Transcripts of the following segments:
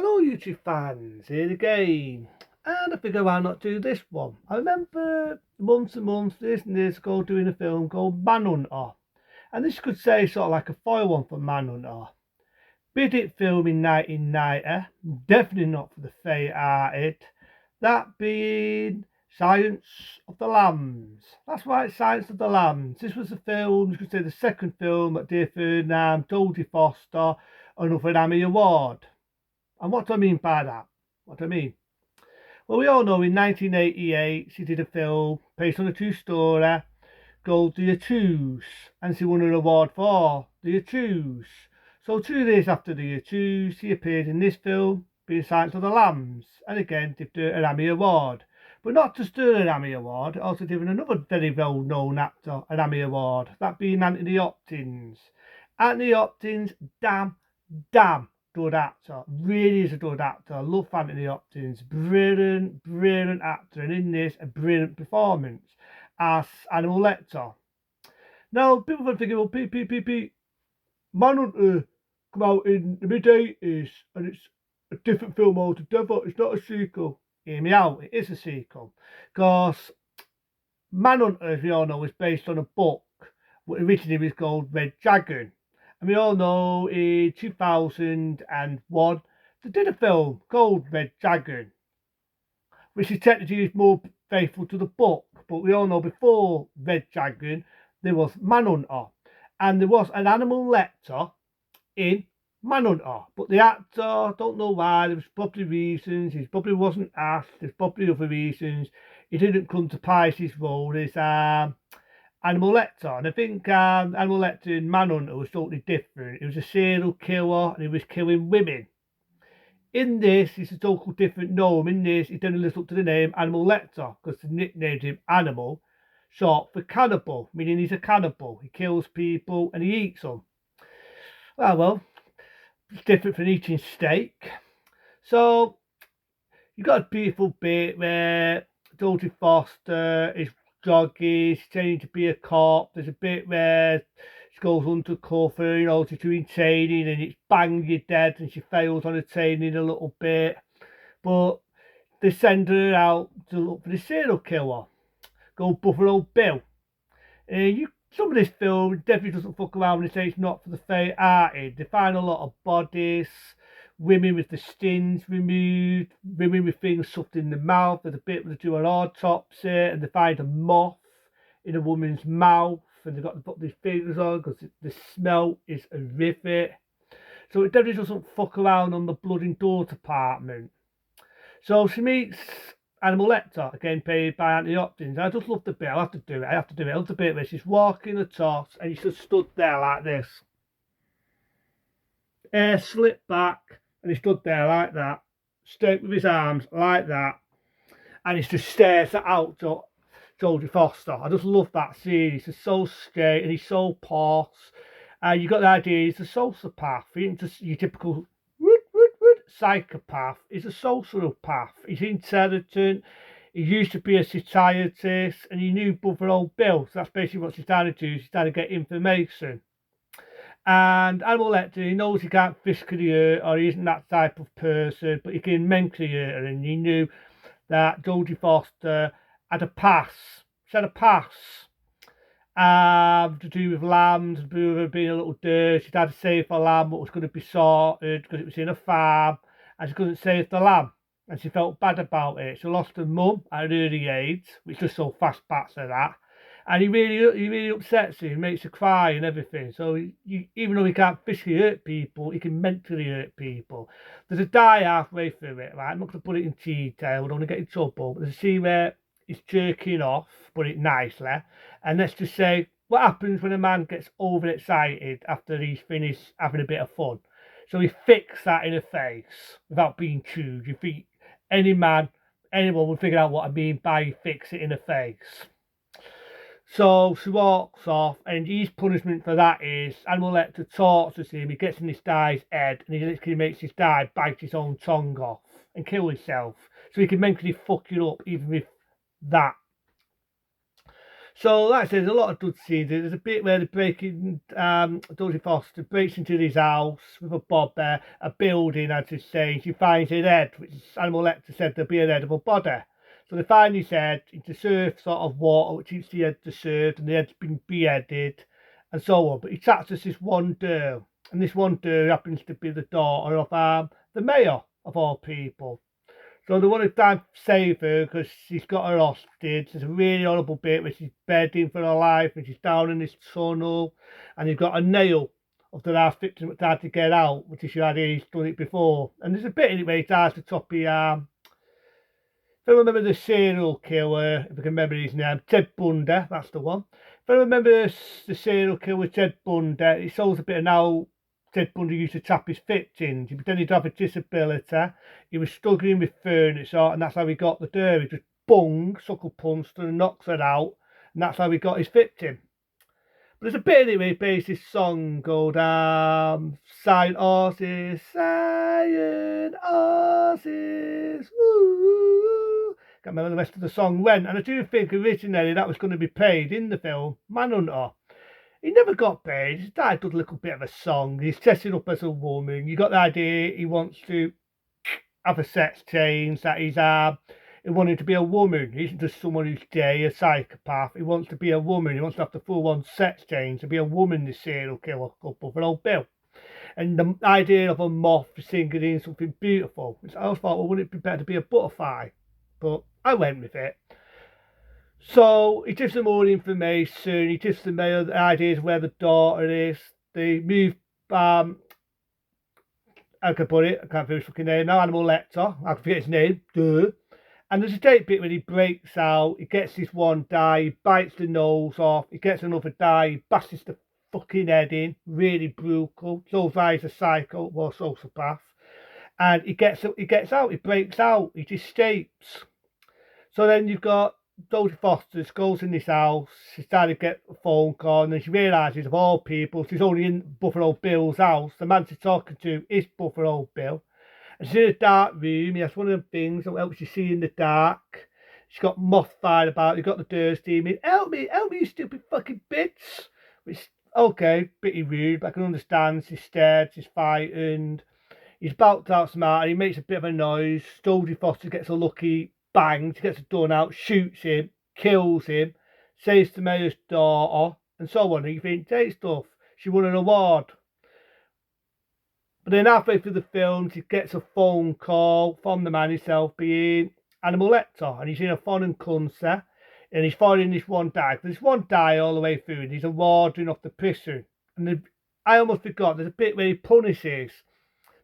Hello YouTube fans, here again. And I figure why not do this one. I remember months and months, years and years ago, doing a film called Manhunter. And this could say sort of like a foil one for Manhunter. Bid it film in 1990, definitely not for the faint-hearted. That being Science of the Lambs. That's right, Science of the Lambs. This was the film, you could say the second film that Dear Ferdinand, Jodie Foster, and for an Emmy Award. And what do I mean by that? What do I mean? Well, we all know in 1988 she did a film based on a true story called The Accused, and she won an award for The Accused. So 2 days after The Accused, she appeared in this film, being Silence of the Lambs, and again did an Emmy Award. But not just an Emmy Award, also given another very well-known actor an Emmy Award, that being Anthony Hopkins. Anthony Hopkins, damn good actor. Really is a good actor. I love Anthony Hopkins. Brilliant actor. And in this, a brilliant performance as Animal Lecter. Now, people are thinking, well, Manhunter come out in the mid-80s and it's a different film altogether. It's not a sequel. Hear me out. It is a sequel. Because Manhunter, as we all know, is based on a book. What originally was called Red Dragon. And we all know in 2001 they did a film called Red Dragon, which is technically more faithful to the book. But we all know before Red Dragon there was Manhunter, and there was an Animal Lecter in Manhunter. But the actor, don't know why, there was probably reasons, he probably wasn't asked, there's probably other reasons, he didn't come to prize his role as Animal Lecter. And I think Animal Lecter in Manhunter was totally different. He was a serial killer and he was killing women. In this, it's a totally different gnome. In this, he didn't live up to the name Animal Lecter because they nicknamed him Animal, short for cannibal, meaning he's a cannibal. He kills people and he eats them. Well, it's different from eating steak. So, you've got a beautiful bit where Jodie Foster is jogging, she's training to be a cop. There's a bit where she goes undercover, she's doing training and it's bang, you're dead, and she fails on her training a little bit. But they send her out to look for the serial killer, called Buffalo Bill. Some of this film definitely doesn't fuck around when they say it's not for the faint-hearted. They find a lot of bodies, women with the skins removed, women with things stuffed in the mouth. There's a bit where they do an autopsy and they find a moth in a woman's mouth and they've got to put these fingers on because the smell is horrific. So it definitely doesn't fuck around on the blood and gore department. So she meets Animal Lecter, again played by Anthony Hopkins. I just love the bit. I have to do it. I love the bit where she's walking the toss and he's just stood there like this. Hair slipped back and he stood there like that, straight with his arms like that, and he just stares out to Jodie Foster. I just love that scene. He's just so straight and he's so posh. You got the idea he's a sociopath. He ain't just your typical psychopath. He's a sociopath. He's intelligent. He used to be a psychiatrist and he knew Buffalo Bill. So that's basically what she's trying to do. She's trying to get information. And Animal Lecter, he knows he can't physically hurt or he isn't that type of person, but he can mentally hurt her. And he knew that Jodie Foster had a pass. She had a pass to do with lambs, being a little dirt. She'd had to save a lamb that was going to be sorted because it was in a farm, and she couldn't save the lamb, and she felt bad about it. She lost her mum at an early age, which just so fast bats at that, and he really upsets her. He makes her cry and everything. So even though he can't physically hurt people, he can mentally hurt people. There's a die halfway through it, right? I'm not going to put it in detail. I don't want to get in trouble. But there's a scene where he's jerking off, put it nicely. And let's just say, what happens when a man gets overexcited after he's finished having a bit of fun? So he fixed that in her face without being chewed. You think anyone would figure out what I mean by fix it in her face. So she walks off, and his punishment for that is Animal Lecter tortures him. He gets in this guy's head, and he literally makes this guy bite his own tongue off and kill himself. So he can mentally fuck you up even with that. So, like I said, there's a lot of good scenes. There's a bit where they're breaking, Dodie Foster breaks into his house with a bobber, a building, as they say. She finds his head, which Animal Lecter said there'd be an edible body. So they find his head, it's a surf sort of water, which keeps the head preserved, and the head's been beheaded, and so on. But he chats to this one girl, and this one girl happens to be the daughter of the mayor, of all people. So they want to try and save her because she's got her hostage. There's a really horrible bit where she's begging for her life and she's down in this tunnel, and you've got a nail of the last victim that tried to get out, which is you had he's done it before. And there's a bit in it where he tries to top his arm. If I remember the serial killer, if I can remember his name, Ted Bundy, that's the one. If I remember the serial killer Ted Bundy, it shows a bit of how Ted Bundy used to trap his victims. He pretended to have a disability. He was struggling with furniture, and that's how he got the door. He just bung, sucker punched her and knocks her out, and that's how he got his victim. But there's a bit in it where he plays this song called Silent Horses, Silent Horses, woo. Can't remember the rest of the song went, and I do think originally that was going to be played in the film Manhunter. He never got paid. His dad did a little bit of a song. He's dressing up as a woman. You got the idea he wants to have a sex change, that he wanted to be a woman. He isn't just someone who's gay, a psychopath. He wants to be a woman. He wants to have the full-on sex change, to be a woman, this serial killer couple for old Bill. And the idea of a moth singing in something beautiful. I always thought, well, wouldn't it be better to be a butterfly? But I went with it. So he gives them all the information. He gives them the ideas where the daughter is. They move. I can put it. I can't finish fucking name now. Animal Lecter. I can forget his name. Duh. And there's a great bit when he breaks out. He gets this one die. He bites the nose off. He gets another die. He bashes the fucking head in. Really brutal. So he's a psycho or sociopath. And he gets out. He breaks out. He escapes. So then you've got Jodie Foster goes in this house. She's trying to get a phone call, and then she realises, of all people, she's only in Buffalo Bill's house. The man she's talking to is Buffalo Bill. And she's in a dark room. That's one of the things that helps you see in the dark. She's got moth flying about. You've got the dirt steaming. Help me, you stupid fucking bitch. Which, okay, pretty rude, but I can understand. She's scared, she's frightened. He's about to outsmart, and he makes a bit of a noise. Jodie Foster gets a lucky bang. She gets a gun out, shoots him, kills him, saves the mayor's daughter, and so on. And you think, great stuff. She won an award. But then halfway through the film, she gets a phone call from the man himself, being Animal Lecter, and he's in a foreign country, and he's following this one guy. There's one guy all the way through, and he's a warden of the prison. And I almost forgot, there's a bit where he punishes,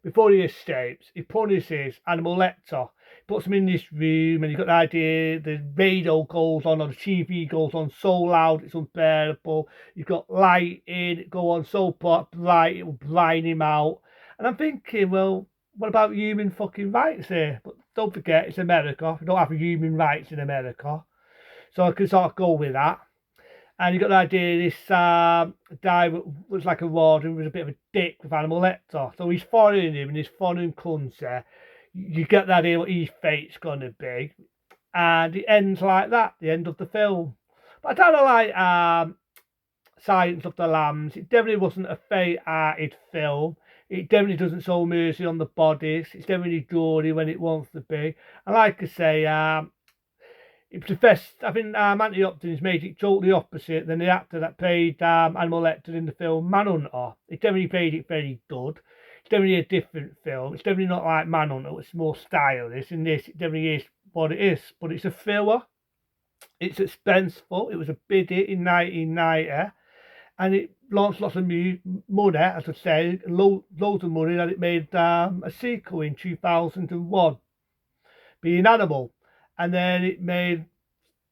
before he escapes, he punishes Animal Lecter. He puts him in this room, and you've got the idea, the radio goes on, or the TV goes on so loud it's unbearable. You've got lighting, it go on so bright, it will blind him out. And I'm thinking, well, what about human fucking rights here? But don't forget, it's America. We don't have human rights in America. So I can sort of go with that. And you got the idea this guy was like a warden, was a bit of a dick with Animal Lecter. So he's following him in this foreign country. You get the idea what his fate's going to be. And it ends like that, the end of the film. But I don't like Silence of the Lambs. It definitely wasn't a fate-hearted film. It definitely doesn't show mercy on the bodies. It's definitely gory when it wants to be. And like I say, it professed, I think Anthony Hopkins made it totally opposite than the actor that played Animal Lecter in the film Manhunter. It definitely played it very good. It's definitely a different film. It's definitely not like Manhunter, it's more stylish. In this, it definitely is what it is. But it's a thriller. It's suspenseful. It was a big hit in 1990. And it launched lots of money, as I say, loads of money, and it made a sequel in 2001, being Animal. And then it made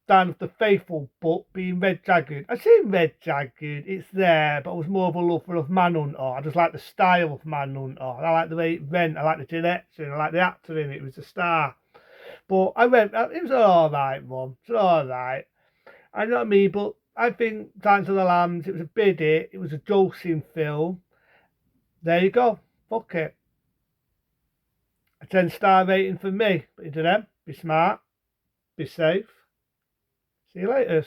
Dan of the Faithful book, being Red Jagged. I've seen Red Jagged, it's there, but I was more of a lover of Manhunter. I just like the style of Manhunter. I like the way it went, I like the direction, I like the actor in it, it was a star. But I went, it was an alright one, it's alright. I know what I mean, but I think Silence of the Lambs, it was a big hit, it was a dosing film. There you go, fuck it. A 10-star rating for me. But you know, be smart, be safe. See you later.